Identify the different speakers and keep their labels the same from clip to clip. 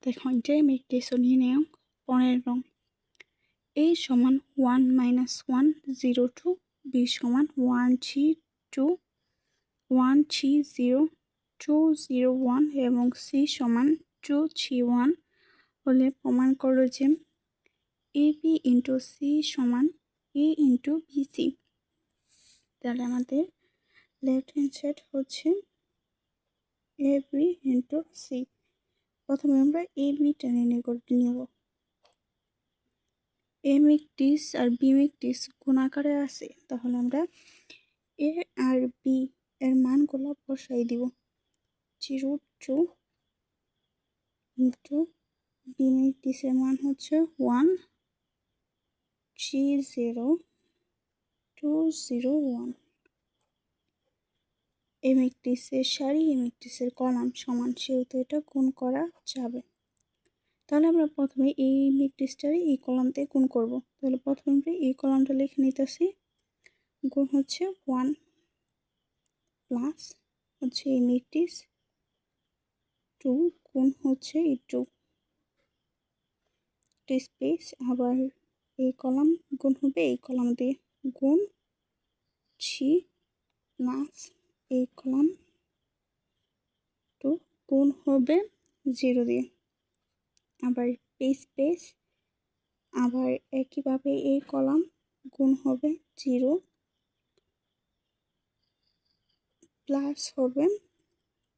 Speaker 1: দেখো এটাই আমি একটি নিয়ে নেও 15 a সমান 1 - 1 0 2 b সমান 1 3 2 1 3 0 2 0 1 এবং c সমান 2 3 1 হলে প্রমাণ করো যে ab ইন্টু c সমান a ইন্টু bc। তাহলে আমাদের লেফট হ্যান্ড সাইড হচ্ছে ab ইন্টু c। প্রথমে আমরা ab টা নির্ণয় করতে নেব। a ম্যাট্রিক্স আর b ম্যাট্রিক্স গুণ আকারে আছে, তাহলে আমরা a আর b এর মানগুলো বসাই দিব। 0 2 ইন্টু b ম্যাট্রিক্সের মান হচ্ছে 1 3 0 2 0 1। a ম্যাট্রিক্সের সারি a ম্যাট্রিক্সের কলাম সমান, সেহেতু এটা গুণ করা যাবে। তাহলে আমরা প্রথমে এই ম্যাট্রিক্সটারে এই কলামতে গুণ করব। তাহলে প্রথমে আমরা এই কলামটা লিখে নিতেছি, গুণ হচ্ছে 1 প্লাস হচ্ছে এই ম্যাট্রিক্স 2 গুণ হচ্ছে এই 2 স্পেস, আবার এই কলাম গুণ হবে এই কলাম দিয়ে, গুণ 3 প্লাস এই কলাম 2 গুণ হবে 0 দিয়ে, আবার স্পেস, আবার একইভাবে এই কলাম গুণ হবে 0 প্লাস হবে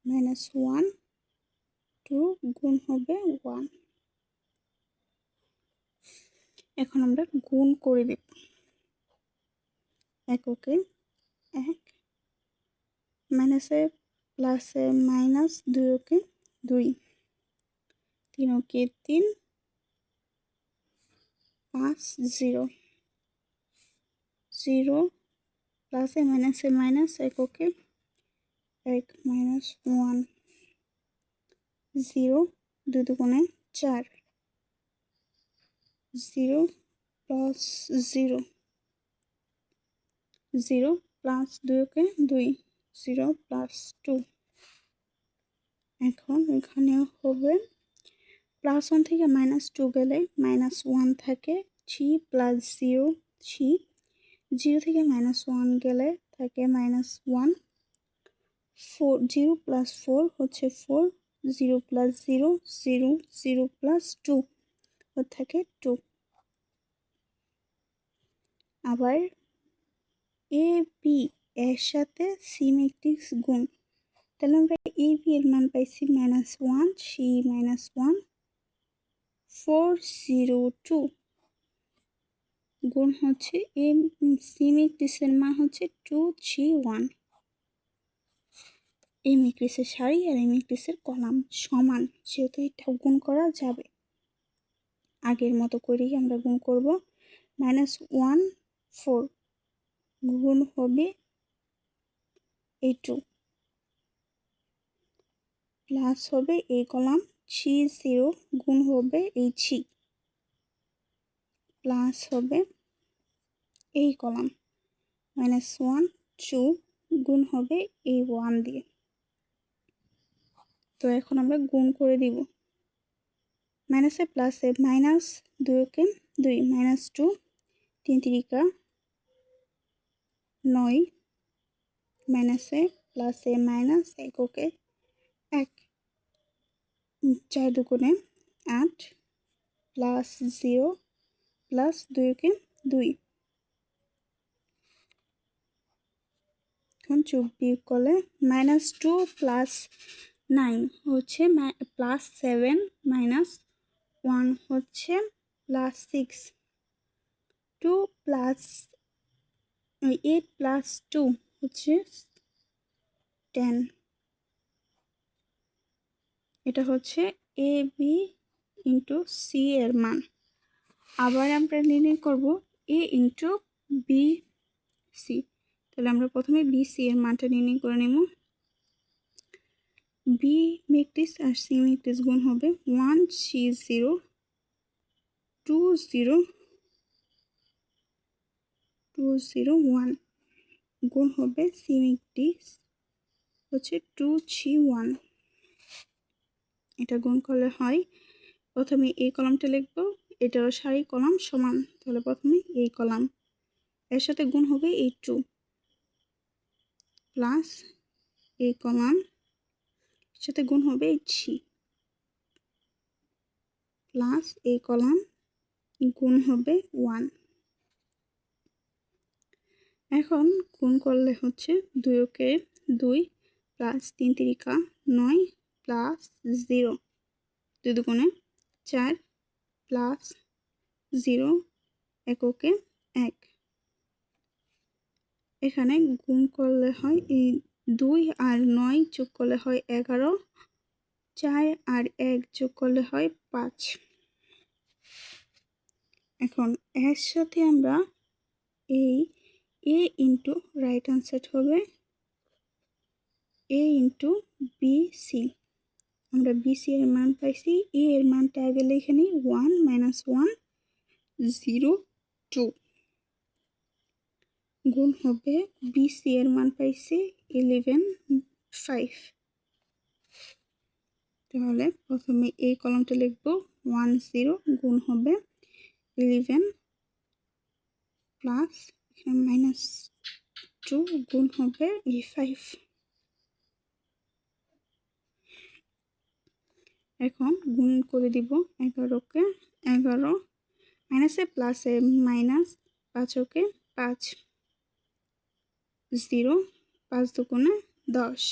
Speaker 1: -1 2 গুণ হবে 1। এখন আমরা গুণ করে দেব। এককে 1 মাইনাসে প্লাসে মাইনাস, 2 2 3 3 5 0 0 প্লাসে মাইনাসে মাইনাস, এককে 1 -1 0 2 দুগুণে 4 0 প্লাস 0 0 প্লাস 2 2 0 প্লাস 2। এখন এখানে হবে +1 থেকে -2 গেলে -1 থাকে, 3 প্লাস 0 3 0 থেকে -1 গেলে থাকে -1 4 0 প্লাস 4 হচ্ছে 4 0 প্লাস 0 0 0 প্লাস 2 থাকে 2। আবার এ বি এর সাথে সি ম্যাট্রিক্স গুণ, তাহলে আমরা এ বি এর মান পাইছি -1 সি -1 4 0 2 গুণ হচ্ছে এ সি ম্যাট্রিক্সের মান হচ্ছে 2 3 1। এই ম্যাট্রিক্সের সারি আর এই ম্যাট্রিক্সের কলাম সমান, সেহেতু এটা গুণ করা যাবে। আগের মতো করেই আমরা গুণ করব। -1 4 গুণ হবে এই 2 প্লাস হবে এই কলাম 3 0 গুণ হবে এই 3 প্লাস হবে এই কলাম -1 2 গুণ হবে এই 1 দিয়ে। তো এখন আমরা গুণ করে দিব। মাইনাসে প্লাসে মাইনাস, 2 2 -2 3 3 9 মাইনাসে প্লাসে মাইনাস, এককে 1 4 দুগুণে 8 প্লাস 0 প্লাস 2 2। এখন যোগ বিয়োগ করলে -2 প্লাস 9 হচ্ছে +7 -1 হচ্ছে +6 2 প্লাস 8 প্লাস 2 হচ্ছে 10। এটা হচ্ছে এ বি ইন্টু সি এর মান। আবার আমরা নির্ণয় করব এ ইন্টু বি সি। তাহলে আমরা প্রথমে বি সি এর মানটা নির্ণয় করে নেব। বি ম্যাট্রিক্স আর সি ম্যাট্রিক্স গুণ হবে 1 3 0 2 0 2 0 1 গুণ হবে সি ম্যাট্রিক্স হচ্ছে 2 3 1। এটা গুণ করলে হয় প্রথমে এই কলামটা লিখব, এটারও সারি কলাম সমান, তাহলে প্রথমে এই কলাম, এর সাথে গুণ হবে এই 2 প্লাস এই কলাম সাথে গুণ হবে এই 3 প্লাস এই কলাম গুণ হবে 1। এখন গুণ করলে হচ্ছে 2 কে 2 প্লাস 3 তিরিকা 9 প্লাস 0 2 দুগুণে 4 প্লাস 0 এককে 1। এখানে গুণ করলে হয় এই 2 আর 9 যোগ করলে হয় 11, 4 আর 1 যোগ করলে হয় 5। এখন এর সাথে আমরা এই a into right hand side হবে a ইন্টু বিসি। আমরা বিসি এর মান পাইছি, a এর মানটা আগে লিখে নিই 1 - 1 0 2 গুণ হবে বিসি এর মান পাইছি 11 5। তাহলে প্রথমে এই কলামটা লিখব 1 0 গুণ হবে 11 প্লাস এখানে -2 গুণ হবে 5। এখন গুণ করে দিব 11 কে 11 মাইনাসে প্লাসে মাইনাস 5 কে 5 0 5 দুগুণে 10।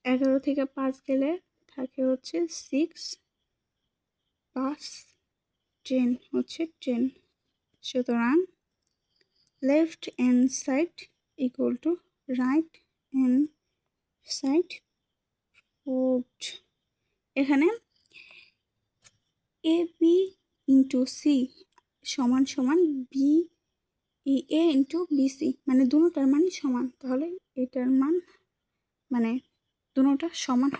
Speaker 1: 11 থেকে 5 গেলে থাকে হচ্ছে 6 5 10 হচ্ছে 10। সুতরাং left hand side equal to right hand side. এখানে এ বি ইন্টু সি সমান সমান বি এ ইন্টু বিসি, মানে দুটোটার মানই সমান, তাহলে এটার মান মানে দুটোটা সমান